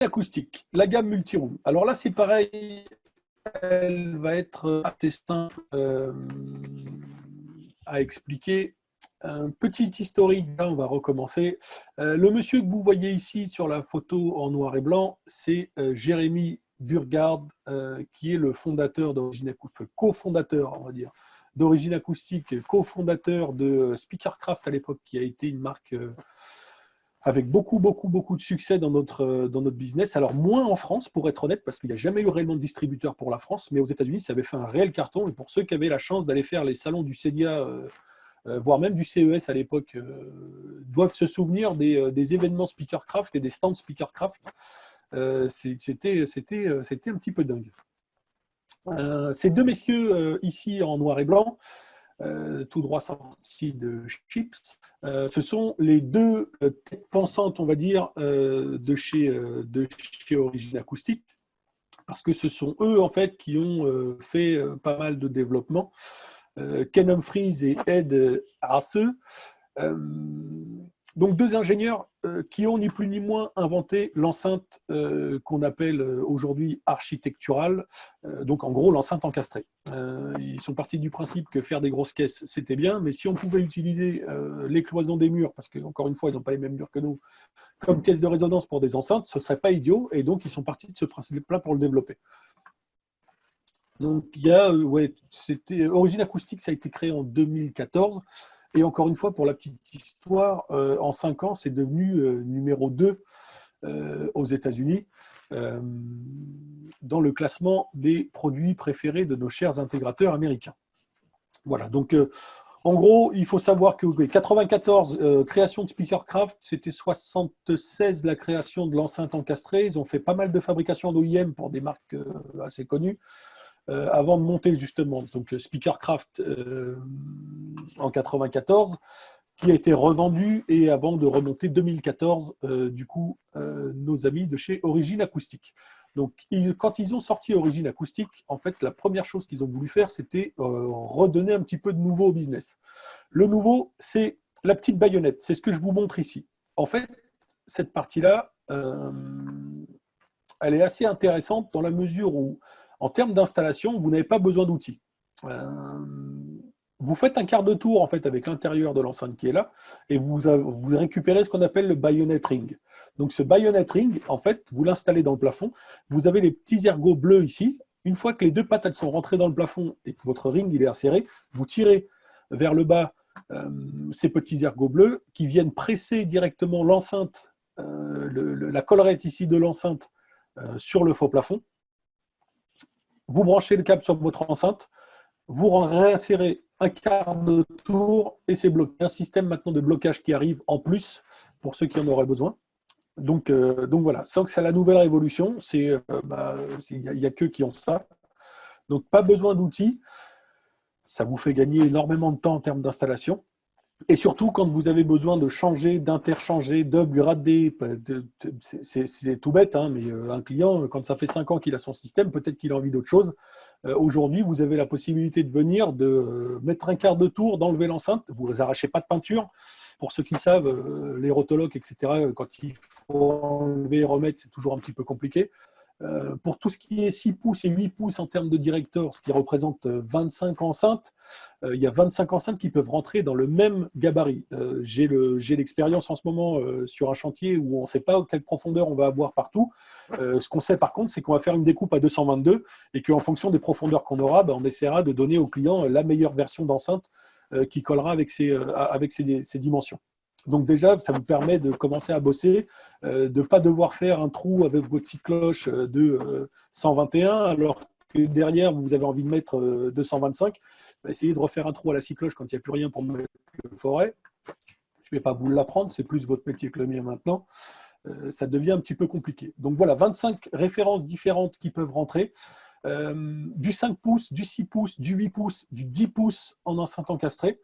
acoustique, la gamme multiroom. Alors là, c'est pareil, elle va être assez simple à expliquer. Un petit historique, là, on va recommencer. Le monsieur que vous voyez ici sur la photo en noir et blanc, c'est Jérémy Burgard, qui est le fondateur d'Origine Acoustique, cofondateur, on va dire, d'Origine Acoustique, cofondateur de Speakercraft à l'époque, qui a été une marque avec beaucoup de succès dans notre business. Alors, moins en France, pour être honnête, parce qu'il n'y a jamais eu réellement de distributeur pour la France, mais aux États-Unis, ça avait fait un réel carton. Et pour ceux qui avaient la chance d'aller faire les salons du CEDIA, voire même du CES à l'époque, doivent se souvenir des événements Speakercraft et des stands Speakercraft. C'était un petit peu dingue. Ces deux messieurs ici en noir et blanc, tout droit sortis de Chips, ce sont les deux têtes pensantes, on va dire, de chez Origine Acoustique, parce que ce sont eux, en fait, qui ont fait pas mal de développement. Ken Humphries et Ed Arce. Donc deux ingénieurs qui ont ni plus ni moins inventé l'enceinte qu'on appelle aujourd'hui architecturale, donc en gros l'enceinte encastrée. Ils sont partis du principe que faire des grosses caisses c'était bien, mais si on pouvait utiliser les cloisons des murs, parce qu'encore une fois ils n'ont pas les mêmes murs que nous, comme caisse de résonance pour des enceintes, ce ne serait pas idiot, et donc ils sont partis de ce principe-là pour le développer. Donc il y a, c'était Origine Acoustique, ça a été créé en 2014. Et encore une fois, pour la petite histoire, en 5 ans, c'est devenu numéro 2 aux États-Unis dans le classement des produits préférés de nos chers intégrateurs américains. Voilà, donc en gros, il faut savoir que 94 création de Speakercraft, c'était 76 la création de l'enceinte encastrée. Ils ont fait pas mal de fabrication d'OEM pour des marques assez connues. Avant de monter justement donc Speakercraft en 94, qui a été revendu, et avant de remonter 2014, du coup, nos amis de chez Origine Acoustique. Donc, quand ils ont sorti Origine Acoustique, en fait, la première chose qu'ils ont voulu faire, c'était redonner un petit peu de nouveau au business. Le nouveau, c'est la petite baïonnette. C'est ce que je vous montre ici. En fait, cette partie-là, elle est assez intéressante dans la mesure où, en termes d'installation, vous n'avez pas besoin d'outils. Vous faites un quart de tour en fait avec l'intérieur de l'enceinte qui est là, et vous récupérez ce qu'on appelle le bayonet ring. Donc ce bayonet ring, en fait, vous l'installez dans le plafond. Vous avez les petits ergots bleus ici. Une fois que les deux pattes elles sont rentrées dans le plafond et que votre ring il est inséré, vous tirez vers le bas ces petits ergots bleus qui viennent presser directement l'enceinte, la collerette ici de l'enceinte sur le faux plafond. Vous branchez le câble sur votre enceinte, vous réinsérez un quart de tour et c'est bloqué. Un système maintenant de blocage qui arrive en plus pour ceux qui en auraient besoin. Donc voilà, sans que c'est la nouvelle révolution, il n'y a que qui ont ça. Donc pas besoin d'outils, ça vous fait gagner énormément de temps en termes d'installation. Et surtout, quand vous avez besoin de changer, d'interchanger, d'upgrader, c'est tout bête, hein, mais un client, quand ça fait 5 ans qu'il a son système, peut-être qu'il a envie d'autre chose. Aujourd'hui, vous avez la possibilité de venir, de mettre un quart de tour, d'enlever l'enceinte. Vous n'arrachez pas de peinture. Pour ceux qui savent, les rotologues, etc., quand il faut enlever et remettre, c'est toujours un petit peu compliqué. Pour tout ce qui est 6 pouces et 8 pouces en termes de directeur, ce qui représente 25 enceintes, il y a 25 enceintes qui peuvent rentrer dans le même gabarit. J'ai l'expérience en ce moment sur un chantier où on ne sait pas quelle profondeur on va avoir partout. Ce qu'on sait par contre, c'est qu'on va faire une découpe à 222 et qu'en fonction des profondeurs qu'on aura, on essaiera de donner au client la meilleure version d'enceinte qui collera avec ses dimensions. Donc déjà, ça vous permet de commencer à bosser, de ne pas devoir faire un trou avec votre scie cloche de 121, alors que derrière, vous avez envie de mettre 225. Essayez de refaire un trou à la scie cloche quand il n'y a plus rien pour mettre le forêt. Je ne vais pas vous l'apprendre, c'est plus votre métier que le mien maintenant. Ça devient un petit peu compliqué. Donc voilà, 25 références différentes qui peuvent rentrer. Du 5 pouces, du 6 pouces, du 8 pouces, du 10 pouces en enceinte encastrée.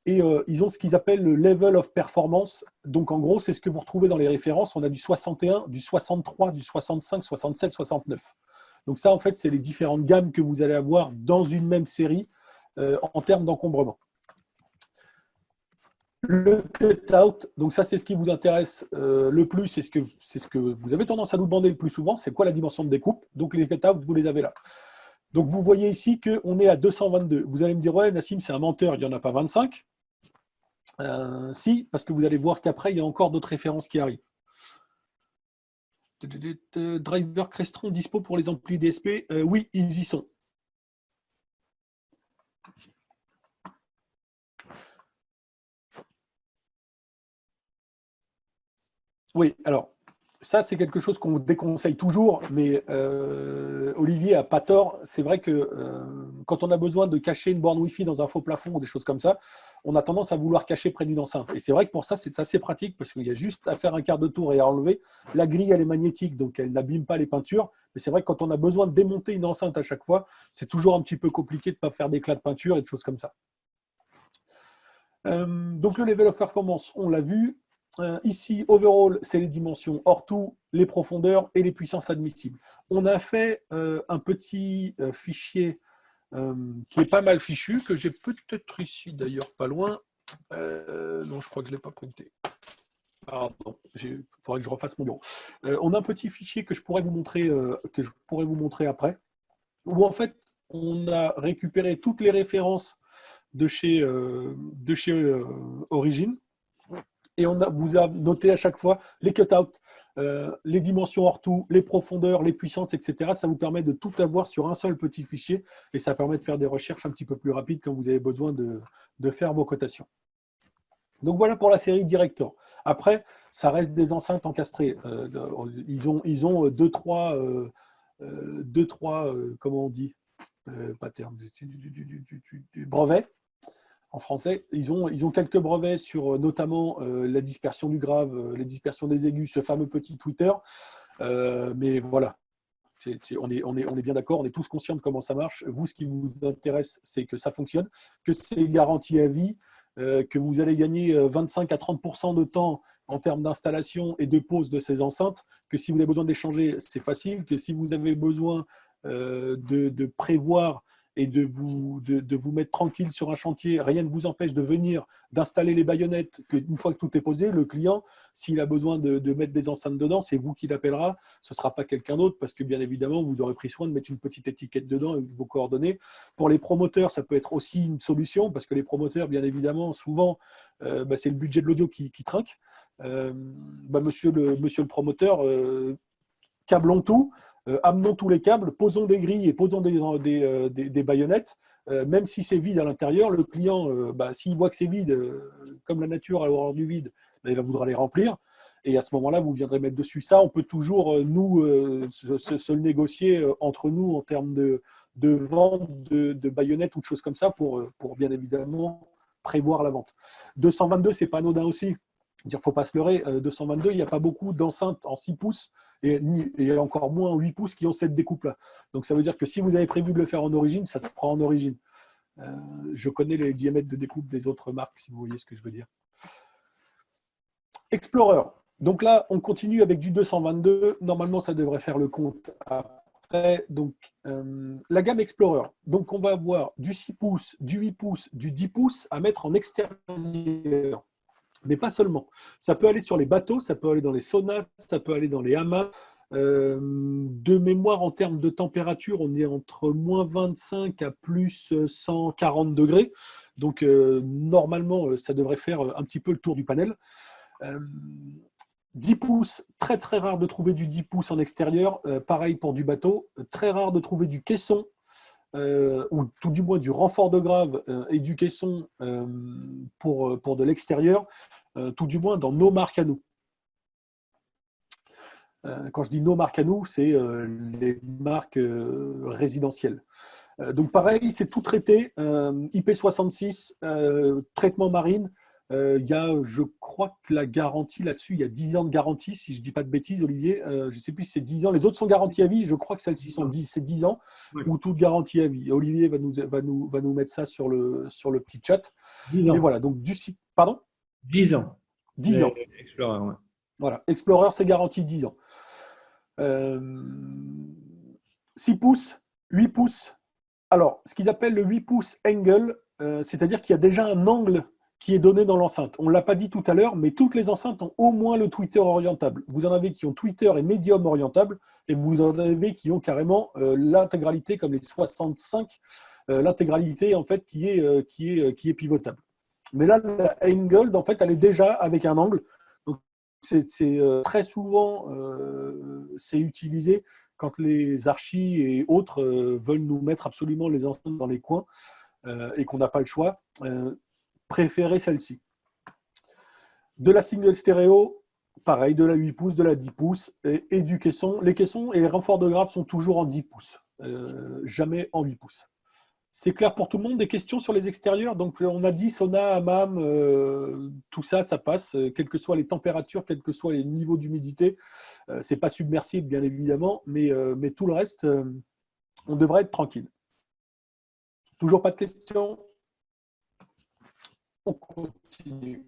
Et ils ont ce qu'ils appellent le level of performance. Donc en gros, c'est ce que vous retrouvez dans les références. On a du 61, du 63, du 65, 67, 69. Donc ça, en fait, c'est les différentes gammes que vous allez avoir dans une même série en termes d'encombrement. Le cutout, donc ça c'est ce qui vous intéresse le plus, c'est ce que vous avez tendance à nous demander le plus souvent, c'est quoi la dimension de découpe. Donc les cutouts, vous les avez là. Donc vous voyez ici qu'on est à 222. Vous allez me dire, ouais Nassim, c'est un menteur, il n'y en a pas 25. Si, parce que vous allez voir qu'après, il y a encore d'autres références qui arrivent. Driver Crestron dispo pour les amplis DSP. Oui, ils y sont. Oui, alors, ça, c'est quelque chose qu'on vous déconseille toujours, mais Olivier a pas tort. C'est vrai que quand on a besoin de cacher une borne Wi-Fi dans un faux plafond ou des choses comme ça, on a tendance à vouloir cacher près d'une enceinte. Et c'est vrai que pour ça, c'est assez pratique parce qu'il y a juste à faire un quart de tour et à enlever. La grille, elle est magnétique, donc elle n'abîme pas les peintures. Mais c'est vrai que quand on a besoin de démonter une enceinte à chaque fois, c'est toujours un petit peu compliqué de ne pas faire d'éclats de peinture et de choses comme ça. Donc le level of performance, on l'a vu. Ici, overall, c'est les dimensions hors tout, les profondeurs et les puissances admissibles. On a fait un petit fichier qui est pas mal fichu, que j'ai peut-être ici d'ailleurs pas loin. Non, je crois que je ne l'ai pas printé. Pardon, il faudrait que je refasse mon bureau. On a un petit fichier que je pourrais vous montrer après, où en fait, on a récupéré toutes les références de chez Origin. Et vous a noté à chaque fois les cutouts, les dimensions hors tout, les profondeurs, les puissances, etc. Ça vous permet de tout avoir sur un seul petit fichier et ça permet de faire des recherches un petit peu plus rapides quand vous avez besoin de faire vos cotations. Donc voilà pour la série Director. Après, ça reste des enceintes encastrées. Ils ont deux, trois, comment on dit, pas terme, du brevet en français. Ils ont quelques brevets sur notamment la dispersion du grave, la dispersion des aigus, ce fameux petit Twitter. Mais voilà, on est bien d'accord, on est tous conscients de comment ça marche. Vous, ce qui vous intéresse, c'est que ça fonctionne, que c'est garanti à vie, que vous allez gagner 25 à 30% de temps en termes d'installation et de pose de ces enceintes, que si vous avez besoin d'échanger, c'est facile, que si vous avez besoin de prévoir et de vous mettre tranquille sur un chantier, rien ne vous empêche de venir, d'installer les baïonnettes, qu'une fois que tout est posé, le client, s'il a besoin de mettre des enceintes dedans, c'est vous qui l'appellera, ce ne sera pas quelqu'un d'autre, parce que bien évidemment, vous aurez pris soin de mettre une petite étiquette dedans avec vos coordonnées. Pour les promoteurs, ça peut être aussi une solution, parce que les promoteurs, bien évidemment, souvent, c'est le budget de l'audio qui trinque. Monsieur le promoteur, câblons tout, amenons tous les câbles, posons des grilles et posons des baïonnettes. Même si c'est vide à l'intérieur, le client, s'il voit que c'est vide, comme la nature a horreur du vide, il va vouloir les remplir. Et à ce moment-là, vous viendrez mettre dessus ça. On peut toujours, nous, se le négocier entre nous en termes de vente de baïonnettes ou de choses comme ça pour bien évidemment prévoir la vente. 222, c'est pas anodin aussi. Il ne faut pas se leurrer. 222, il n'y a pas beaucoup d'enceintes en 6 pouces et encore moins en 8 pouces qui ont cette découpe-là. Donc ça veut dire que si vous avez prévu de le faire en origine, ça se prend en origine. Je connais les diamètres de découpe des autres marques, si vous voyez ce que je veux dire. Explorer. Donc là, on continue avec du 222. Normalement, ça devrait faire le compte après. Donc, la gamme Explorer. Donc, on va avoir du 6 pouces, du 8 pouces, du 10 pouces à mettre en extérieur. Mais pas seulement. Ça peut aller sur les bateaux, ça peut aller dans les saunas, ça peut aller dans les hammams. De mémoire, en termes de température, on est entre moins 25 à plus 140 degrés. Donc, normalement, ça devrait faire un petit peu le tour du panel. 10 pouces, très très rare de trouver du 10 pouces en extérieur. Pareil pour du bateau. Très rare de trouver du caisson. Ou tout du moins du renfort de grave et du caisson pour de l'extérieur, tout du moins dans nos marques à nous. Quand je dis nos marques à nous, c'est les marques résidentielles. Donc pareil, c'est tout traité, IP66, traitement marine. Il y a, je crois que la garantie là-dessus, il y a 10 ans de garantie, si je ne dis pas de bêtises, Olivier. Je ne sais plus si c'est 10 ans. Les autres sont garanties à vie. Je crois que celles-ci sont 10, c'est 10 ans ou toute garantie à vie. Olivier va nous mettre ça sur le petit chat. 10 ans. Et voilà, donc pardon 10 ans. 10 ans. Explorer, ouais. Voilà, Explorer, c'est garanti 10 ans. 6 pouces, 8 pouces. Alors, ce qu'ils appellent le 8 pouces angle, c'est-à-dire qu'il y a déjà un angle qui est donné dans l'enceinte. On ne l'a pas dit tout à l'heure, mais toutes les enceintes ont au moins le tweeter orientable. Vous en avez qui ont Twitter et Medium orientable, et vous en avez qui ont carrément l'intégralité, comme les 65, l'intégralité en fait qui est pivotable. Mais là, la Angled, en fait, elle est déjà avec un angle. Donc, c'est très souvent, c'est utilisé quand les archis et autres veulent nous mettre absolument les enceintes dans les coins et qu'on n'a pas le choix. Préférez celle-ci. De la single stéréo, pareil, de la 8 pouces, de la 10 pouces et du caisson. Les caissons et les renforts de grave sont toujours en 10 pouces, jamais en 8 pouces. C'est clair pour tout le monde? Des questions sur les extérieurs? Donc, on a dit sauna, hammam, tout ça, ça passe, quelles que soient les températures, quels que soient les niveaux d'humidité. Ce n'est pas submersible, bien évidemment, mais tout le reste, on devrait être tranquille. Toujours pas de questions? On continue.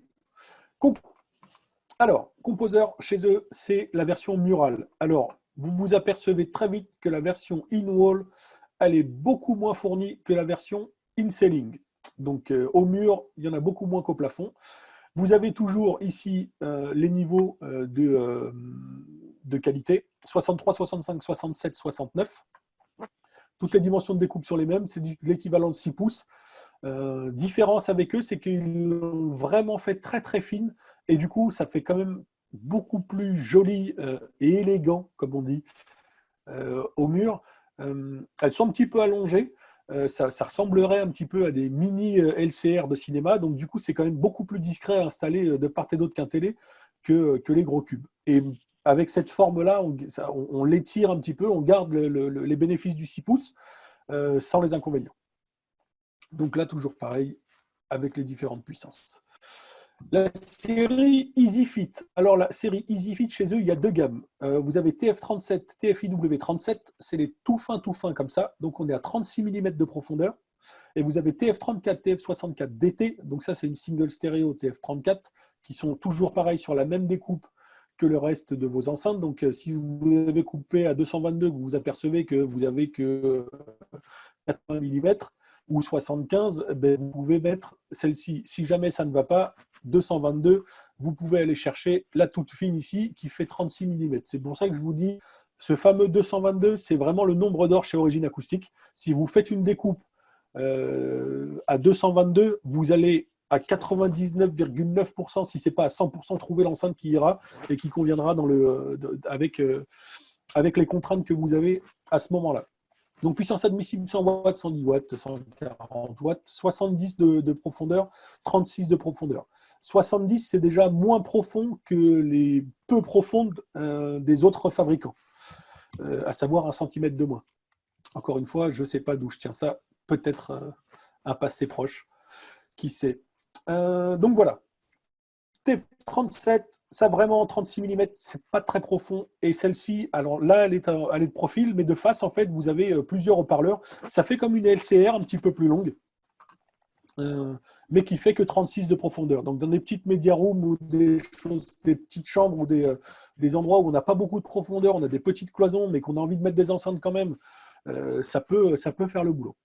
Alors, Composer, chez eux, c'est la version murale. Alors, vous vous apercevez très vite que la version in-wall, elle est beaucoup moins fournie que la version in-ceiling. Donc, au mur, il y en a beaucoup moins qu'au plafond. Vous avez toujours ici les niveaux de qualité, 63, 65, 67, 69. Toutes les dimensions de découpe sont les mêmes, c'est l'équivalent de 6 pouces. Différence avec eux, c'est qu'ils l'ont vraiment fait très très fine et du coup, ça fait quand même beaucoup plus joli et élégant, comme on dit, au mur. Elles sont un petit peu allongées, ça ressemblerait un petit peu à des mini LCR de cinéma, donc du coup, c'est quand même beaucoup plus discret à installer de part et d'autre qu'un télé que les gros cubes. Et avec cette forme-là, on l'étire un petit peu, on garde les bénéfices du 6 pouces sans les inconvénients. Donc là, toujours pareil, avec les différentes puissances. La série EasyFit. Alors, la série EasyFit, chez eux, il y a deux gammes. Vous avez TF37, TFIW37, c'est les tout fins comme ça. Donc, on est à 36 mm de profondeur. Et vous avez TF34, TF64 DT. Donc, ça, c'est une single stéréo TF34 qui sont toujours pareils sur la même découpe que le reste de vos enceintes. Donc, si vous avez coupé à 222, vous vous apercevez que vous n'avez que 80 mm, ou 75, ben vous pouvez mettre celle-ci. Si jamais ça ne va pas, 222, vous pouvez aller chercher la toute fine ici qui fait 36 mm. C'est pour ça que je vous dis, ce fameux 222, c'est vraiment le nombre d'or chez Origine Acoustique. Si vous faites une découpe à 222, vous allez à 99,9%, si ce n'est pas à 100%, trouver l'enceinte qui ira et qui conviendra avec les contraintes que vous avez à ce moment-là. Donc, puissance admissible 100 watts, 110 watts, 140 watts, 70 de profondeur, 36 de profondeur. 70, c'est déjà moins profond que les peu profondes des autres fabricants, à savoir 1 cm de moins. Encore une fois, je ne sais pas d'où je tiens ça, peut-être un passé proche, qui sait. Donc voilà. T37, ça vraiment en 36 mm, c'est pas très profond. Et celle-ci, alors là, elle est de profil, mais de face, en fait, vous avez plusieurs haut-parleurs. Ça fait comme une LCR un petit peu plus longue, mais qui fait que 36 de profondeur. Donc dans des petites media rooms ou des petites chambres ou des endroits où on n'a pas beaucoup de profondeur, on a des petites cloisons, mais qu'on a envie de mettre des enceintes quand même, ça peut faire le boulot.